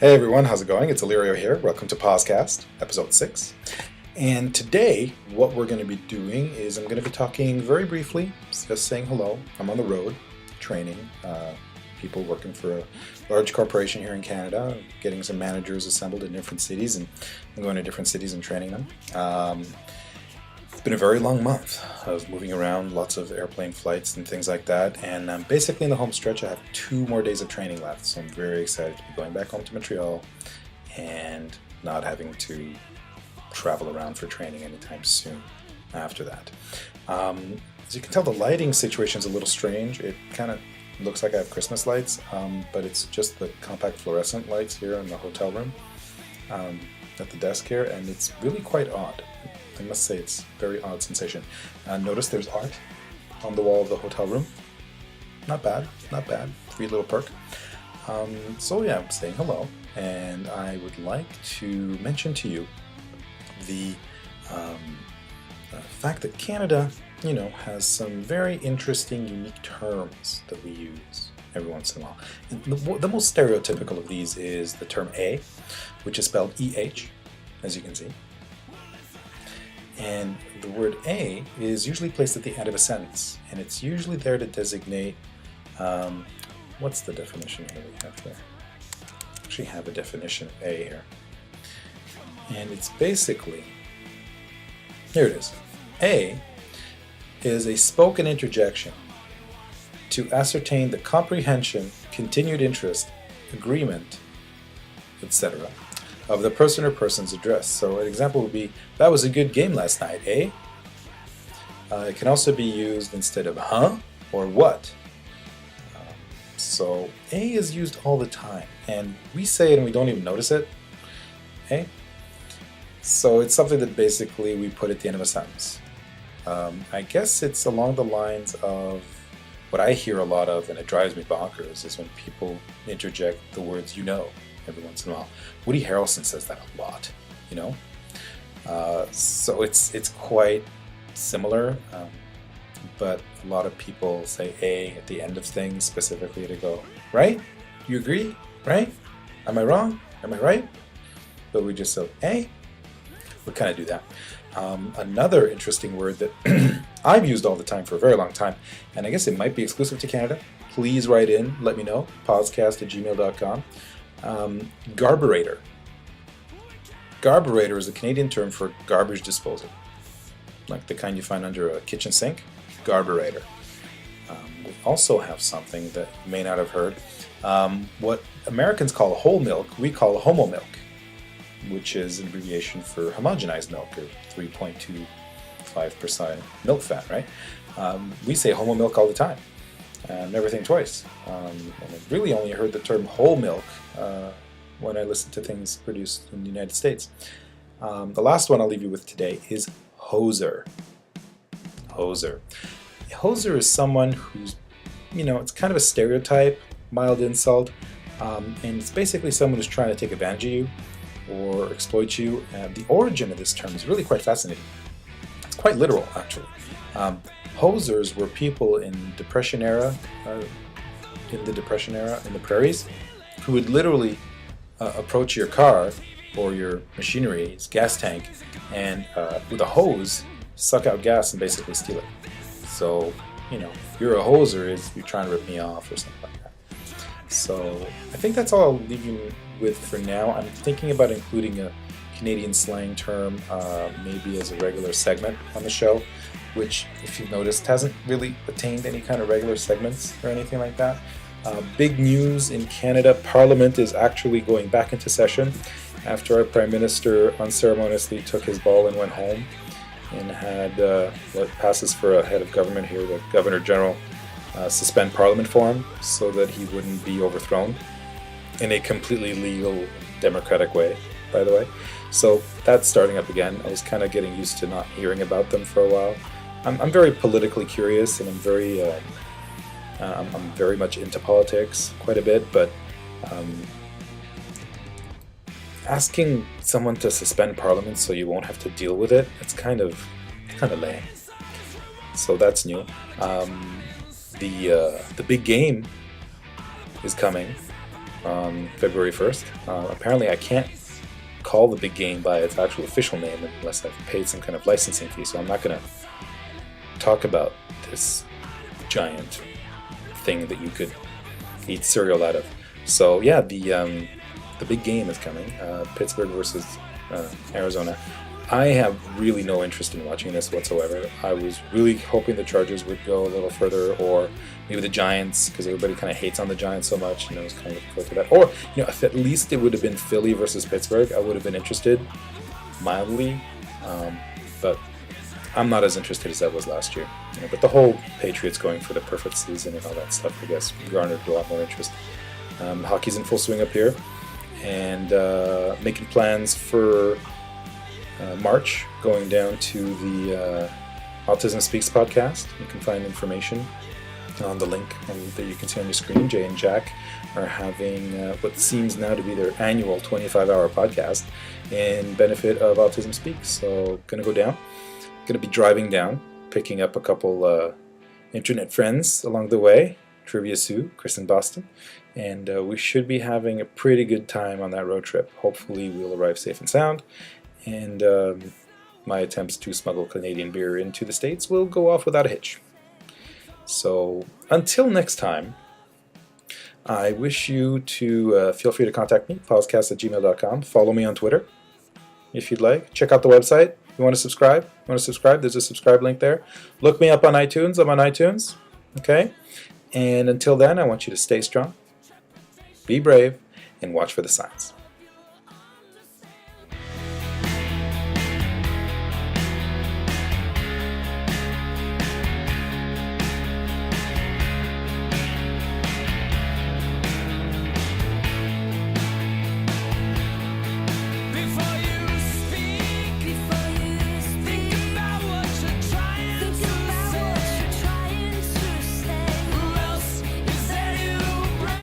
Hey everyone, how's it going? It's Alirio here. Welcome to PauseCast, episode 6. And today, what we're going to be doing is I'm going to be talking very briefly, just saying hello. I'm on the road, training people working for a large corporation here in Canada, getting some managers assembled in different cities, and I'm going to different cities and training them. It's been a very long month. I was moving around, lots of airplane flights and things like that, and I'm basically in the home stretch. I have 2 more days of training left, so I'm very excited to be going back home to Montreal and not having to travel around for training anytime soon after that. As you can tell, the lighting situation is a little strange. It kind of looks like I have Christmas lights, but it's just the compact fluorescent lights here in the hotel room at the desk here, and it's really quite odd. I must say it's a very odd sensation. Notice there's art on the wall of the hotel room. Not bad, not bad. Free little perk. So yeah, I'm saying hello, and I would like to mention to you the fact that Canada, has some very interesting, unique terms that we use every once in a while. And the most stereotypical of these is the term A, which is spelled E-H, as you can see. And the word A is usually placed at the end of a sentence, and it's usually there to designate, what's the definition here we have there? I actually have a definition of A here. And it's basically, here it is. A is a spoken interjection to ascertain the comprehension, continued interest, agreement, etc. of the person or persons addressed. So an example would be, that was a good game last night, eh? It can also be used instead of huh or what. So A is used all the time, and we say it and we don't even notice it, okay? So it's something that basically we put at the end of a sentence. I guess it's along the lines of what I hear a lot of, and it drives me bonkers, is when people interject the words every once in a while. Woody Harrelson says that a lot, so it's quite similar, but a lot of people say A at the end of things specifically to go, right? You agree? Right? Am I wrong? Am I right? But we just say A. We kind of do that. Another interesting word that I've used all the time for a very long time, and I guess it might be exclusive to Canada. Please write in, let me know, pausecast@gmail.com. Garburator. Garburator is a Canadian term for garbage disposal, like the kind you find under a kitchen sink. Garburator. We also have something that you may not have heard. What Americans call whole milk, we call Homo milk, which is an abbreviation for homogenized milk, or 3.25% milk fat, right? We say Homo milk all the time. Never think twice. And I really only heard the term whole milk when I listened to things produced in the United States. The last one I'll leave you with today is hoser. Hoser. A hoser is someone who's, it's kind of a stereotype, mild insult, and it's basically someone who's trying to take advantage of you or exploit you. The origin of this term is really quite fascinating. It's quite literal, actually. Hosers were people in the Depression era, in the prairies, who would literally approach your car or your machinery's gas tank and with a hose suck out gas and basically steal it. So, you're a hoser is you're trying to rip me off or something like that. So I think that's all I'll leave you with for now. I'm thinking about including a Canadian slang term maybe as a regular segment on the show, which, if you've noticed, hasn't really attained any kind of regular segments or anything like that. Big news in Canada, Parliament is actually going back into session after our Prime Minister unceremoniously took his ball and went home and had what passes for a head of government here, the Governor General, suspend Parliament for him so that he wouldn't be overthrown in a completely legal, democratic way, by the way. So that's starting up again. I was kind of getting used to not hearing about them for a while. I'm very politically curious, and I'm very much into politics quite a bit, but asking someone to suspend Parliament so you won't have to deal with it, it's kind of lame. So that's new. The big game is coming on February 1st. Apparently I can't call the big game by its actual official name unless I've paid some kind of licensing fee, so I'm not going to talk about this giant thing that you could eat cereal out of. So yeah, the big game is coming, Pittsburgh versus Arizona. I have really no interest in watching this whatsoever. I was really hoping the Chargers would go a little further, or maybe the Giants, because everybody kind of hates on the Giants so much, you know, it's kind of looking forward to that. Or, you know, if at least it would have been Philly versus Pittsburgh, I would have been interested, mildly, but I'm not as interested as I was last year. You know, but the whole Patriots going for the perfect season and all that stuff, I guess, garnered a lot more interest. Hockey's in full swing up here, and making plans for March, going down to the Autism Speaks podcast. You can find information on the link that you can see on your screen. Jay and Jack are having what seems now to be their annual 25-hour podcast in benefit of Autism Speaks. So, going to go down. Going to be driving down, picking up a couple internet friends along the way. Trivia Sue, Chris in Boston. And we should be having a pretty good time on that road trip. Hopefully we'll arrive safe and sound. And my attempts to smuggle Canadian beer into the States will go off without a hitch. So until next time, I wish you to feel free to contact me, PauseCast@gmail.com. Follow me on Twitter if you'd like. Check out the website. You want to subscribe? There's a subscribe link there. Look me up on iTunes. I'm on iTunes. Okay? And until then, I want you to stay strong, be brave, and watch for the signs.